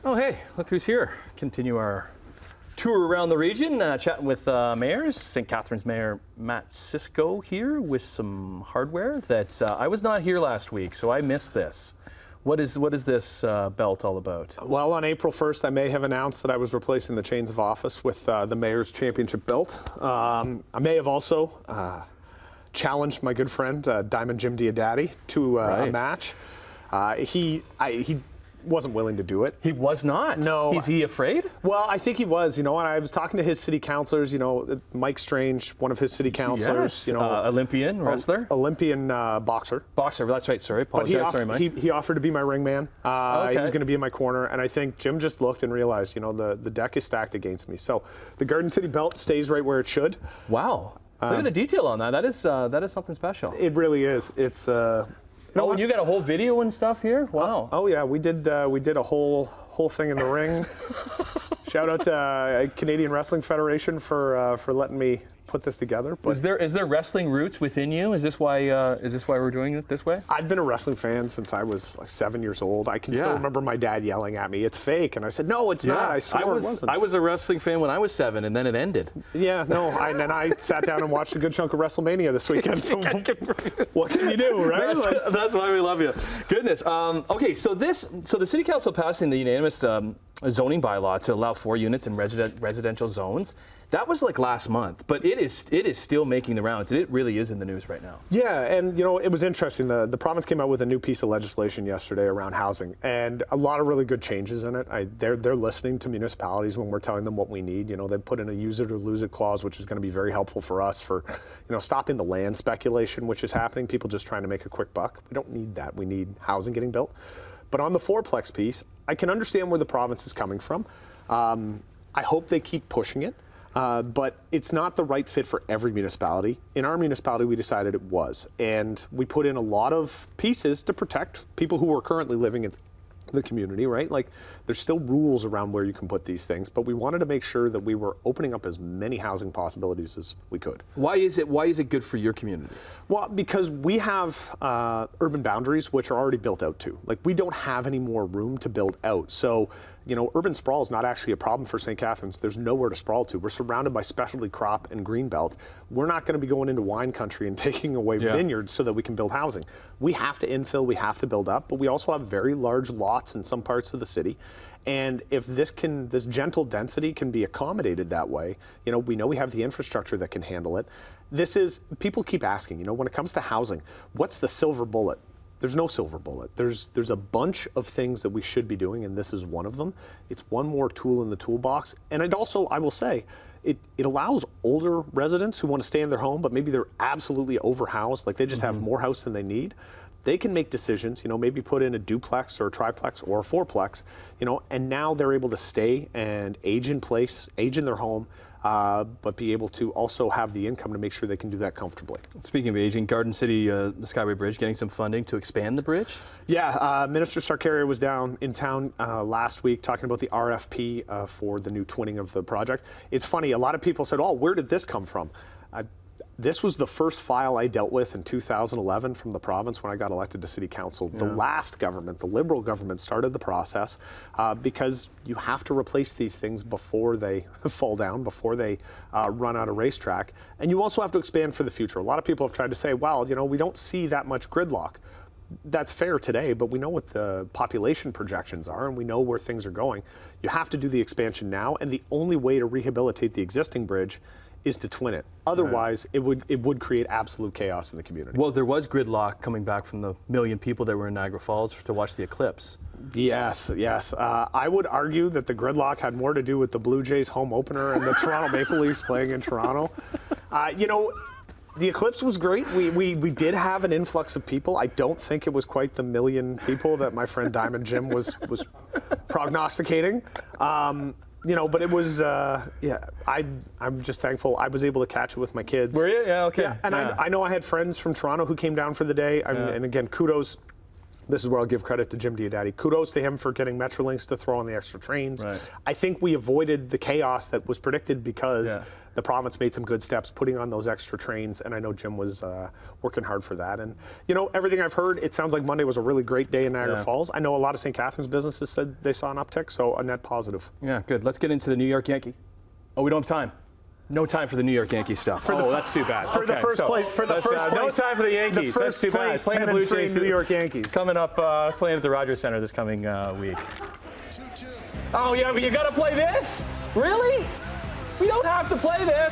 Oh, hey, look who's here. Continue our tour around the region, chatting with mayors. St. Catharines Mayor Mat Siscoe here with some hardware that I was not here last week, so I missed this. What is this belt all about? Well, on April 1st, I may have announced that I was replacing the chains of office with the Mayor's Championship belt. I may have also challenged my good friend, Diamond Jim Diodati, to a match. He wasn't willing to do it. He was not? No. Is he afraid? Well, I think he was, and I was talking to his city councilors, Mike Strange, one of his city councilors, yes. Olympian wrestler? Olympian boxer. Boxer, that's right, sorry. Apologize, sorry, Mike. He offered to be my ring man. Okay. He was going to be in my corner, and I think Jim just looked and realized, the deck is stacked against me. So the Garden City belt stays right where it should. Wow. Look at the detail on that. That is something special. It really is. It's... you got a whole video and stuff here? Wow. Oh yeah, we did a whole thing in the ring. Shout out to Canadian Wrestling Federation for letting me put this together. But is there wrestling roots within you? Is this why we're doing it this way? I've been a wrestling fan since I was like 7 years old. I can still remember my dad yelling at me, "It's fake," and I said, "No, it's not. I swear it wasn't." I was a wrestling fan when I was 7, and then it ended. Yeah, no, and then I sat down and watched a good chunk of WrestleMania this weekend. So what can you do, right? That's why we love you. Goodness. Okay, so the City Council passing the unanimous zoning bylaw to allow 4 units in residential zones. That was like last month, but it is still making the rounds. It really is in the news right now. Yeah, and it was interesting. The province came out with a new piece of legislation yesterday around housing, and a lot of really good changes in it. They're listening to municipalities when we're telling them what we need. They put in a use it or lose it clause, which is going to be very helpful for us for stopping the land speculation which is happening. People just trying to make a quick buck. We don't need that. We need housing getting built. But on the fourplex piece, I can understand where the province is coming from. I hope they keep pushing it. But it's not the right fit for every municipality. In our municipality, we decided it was. And we put in a lot of pieces to protect people who are currently living in the community, right? Like, there's still rules around where you can put these things, but we wanted to make sure that we were opening up as many housing possibilities as we could. Why is it good for your community? Well, because we have urban boundaries which are already built out too. Like, we don't have any more room to build out. So, urban sprawl is not actually a problem for St. Catharines. There's nowhere to sprawl to. We're surrounded by specialty crop and greenbelt. We're not going to be going into wine country and taking away vineyards so that we can build housing. We have to infill, we have to build up, but we also have very large lots in some parts of the city. And if this gentle density can be accommodated that way, we know we have the infrastructure that can handle it. People keep asking, when it comes to housing, what's the silver bullet? There's no silver bullet. There's a bunch of things that we should be doing, and this is one of them. It's one more tool in the toolbox. And it also, I will say, it allows older residents who want to stay in their home, but maybe they're absolutely overhoused, like they just have more house than they need. They can make decisions, maybe put in a duplex or a triplex or a fourplex, and now they're able to stay and age in place, age in their home, but be able to also have the income to make sure they can do that comfortably. Speaking of aging, Garden City Skyway Bridge getting some funding to expand the bridge? Yeah, Minister Sarkaria was down in town last week talking about the RFP for the new twinning of the project. It's funny, a lot of people said, "Oh, where did this come from?" This was the first file I dealt with in 2011 from the province when I got elected to City Council. Yeah. The last government, the Liberal government, started the process because you have to replace these things before they fall down, before they run out of racetrack. And you also have to expand for the future. A lot of people have tried to say, well, we don't see that much gridlock. That's fair today, but we know what the population projections are and we know where things are going. You have to do the expansion now, and the only way to rehabilitate the existing bridge is to twin it. Otherwise, it would create absolute chaos in the community. Well, there was gridlock coming back from the million people that were in Niagara Falls to watch the eclipse. Yes. I would argue that the gridlock had more to do with the Blue Jays home opener and the Toronto Maple Leafs playing in Toronto. The eclipse was great. We did have an influx of people. I don't think it was quite the million people that my friend Diamond Jim was prognosticating. But it was, I'm just thankful I was able to catch it with my kids. Were you? Yeah, okay. Yeah, and I know I had friends from Toronto who came down for the day. And again, kudos. This is where I'll give credit to Jim Diodati. Kudos to him for getting Metrolinx to throw on the extra trains. Right. I think we avoided the chaos that was predicted because Yeah. the province made some good steps putting on those extra trains, and I know Jim was working hard for that. And, you know, everything I've heard, it sounds like Monday was a really great day in Niagara Yeah. Falls. I know a lot of St. Catharines businesses said they saw an uptick, so a net positive. Yeah, good. Let's get into the New York Yankee. Oh, we don't have time. No time for the New York Yankee stuff. That's too bad. For the first place, no time for the Yankees. The That's first too bad. place, Playing the Blue 10-3 Jays, New York Yankees. coming up, playing at the Rogers Center this coming week. 2-2. Oh yeah, but you got to play this? Really? We don't have to play this.